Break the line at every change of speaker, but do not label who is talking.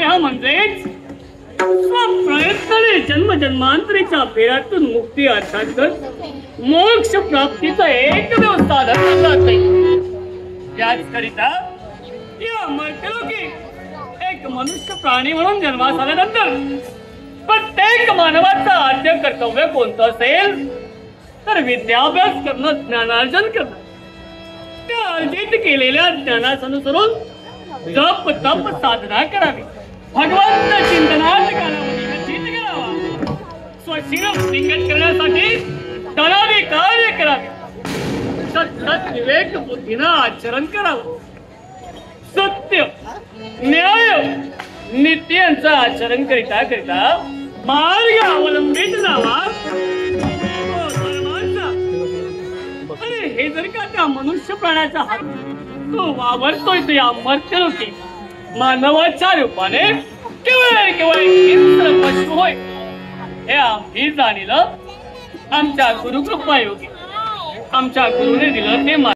निग्रह म्हणजेच स्वप्रयत्नाने जन्मजन्मांतरीच्या फेऱ्यातून मुक्ती अर्थात मोक्ष प्राप्तीचं एकमेव साधन मानलं जाते। त्याचकरिता या मर्त्यलोकी एक मनुष्य प्राणी म्हणून जन्मास आल्यानंतर प्रत्येक मानवाचं आद्य कर्तव्य कोणतं असेल तर विद्याभ्यास करणं, ज्ञानार्जन करणं। त्या अर्जित केलेल्या ज्ञानास अनुसरून जप तप साधना करावी, भगवंत चिंतनात कालावधी व्यतीत करावा, स्वशील वृद्धिंगत करण्यासाठी तनावी कार्य करावे, सतत विवेक बुद्धीनं आचरण करावं, सत्य न्याय नित्य यांचं आचरण करिता करिता मार्ग अवलंबित जावा धर्माचा। अरे हे जर का त्या मनुष्य प्राण्याचा हात तो वावरतोय तो या मर्त्यलोकी मानवाच्या रूपाने केवळ इंद्र पशु होय हे आम्ही जाणीलं। आमच्या गुरुकृपायोगी आमच्या गुरुने दिलं ते